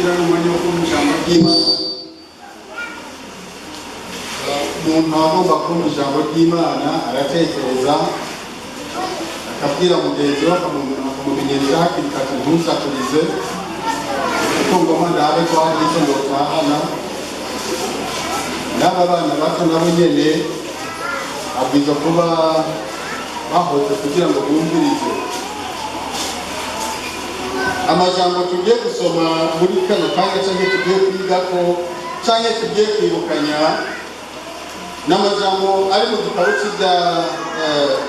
kwinjira mu mwanya wo kumva ijambo ry'Imana. Umuntu agomba kumva ijambo ry'Imana aratekereza, akabwira mugenzi we akamumenyesha hakiri kare ntusakurize, kuko ngoma ndabe ko hari icyo ndotahana. N'aba bana bato nabo nyene abwiza kuba bahoze kugira ngo bumvirize amajambo tugiye gusoma muri kano kanya, cyangwa tugiye kwigako cyangwa tugiye kwibukanya n'amajambo ari mu gitabo cy'ibya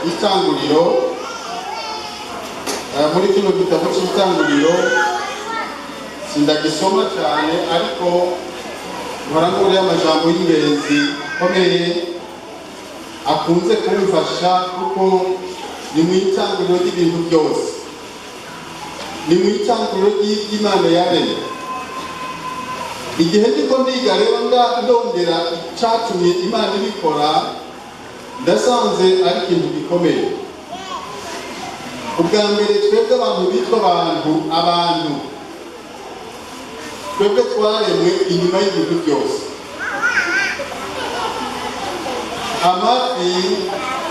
itanguriro. Muri kino gitabo cy'itanguriro sindagisoma cyane, ariko barangure amajambo y'ingenzi komeye akunze kumfasha, kuko ni mu itanguriro ry'ibintu byose, ni mu itanguriro ry'Imana yaremye. Igihe ndiko ndiga rero ndondera icyatumye Imana ibikora, ndasanze ari ikintu gikomeye. Ubwa mbere twebwe abantu bitwa abantu twebwe twaremwe inyuma y'ibintu byose. Amafi,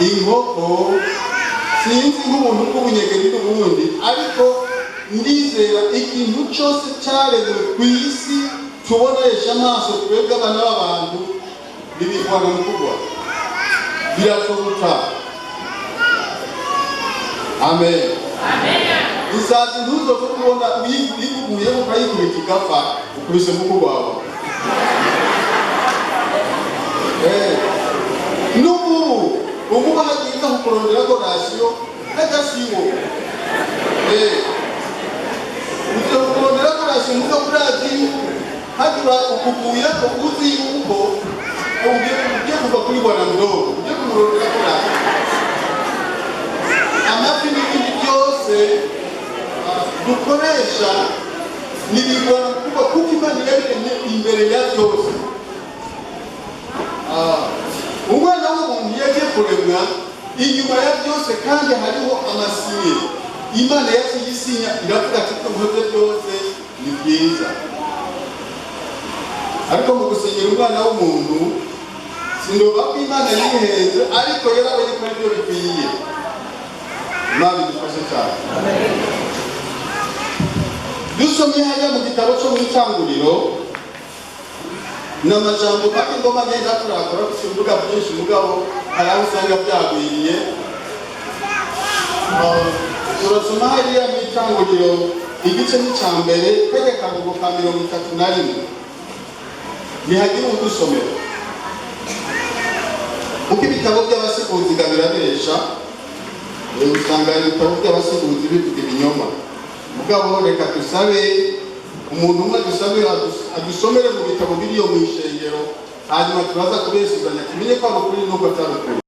inkoko, sinzi nk'umuntu bw'ubunyegeri n'ubundi, ariko ndizera ikintu cyose cyaremwe ku isi tubonesha amaso twebwe abana b'abantu bibikwana mu kugwa, biratubuka. Amen. Isazi ntuzopfa kubona uyiguye ukayikubita igapfa ukubise mu kugwa wawe. Ubu bahagiye kukurondera ko rasiyo n'agasibo. Ujya kukurondera ko rasiyo muka kurazi hagira ukuguye ko uzi yuko ugiye kuva kuri bwana mdogo, ugiye kumurondera ko rasiyo. Amafi n'ibindi byose dukoresha nibigwana kuko Imana yaremye imbere ya byose. Umwana w'umuntu yagiye kuremwa inyuma ya byose, kandi hariho amasinye Imana yakiyisinya, iravuga ati ibintu byose ni byiza. Ariko mu gusenyera umwana w'umuntu sindoba ko Imana yihenze, ariko yarabonye ko aribyo bikwiye. Imana idufashe cyane. Dusomye hariya mu gitabo cyo mu itanguriro, n'amajambo kandi ngoma ngenda kurakora kusimbuga byinshi, mugabo hari aho usanga byagwiriye. Turasoma hariya mu itanguriro igice n'icya mbere kajya kavugo ka 31. Ntihagira udusomero, kuko ibitabo by'abasikuzi birabesha. Usanga ibitabo by'abasikuzi bivuga ibinyoma. Mugabo reka dusabe umuntu umwe, dusabe adusomere mu bitabo biriyo mu ishengero, hanyuma turaza kubesuzanya tumenye ko ari ukuri n'uko atari ukuri.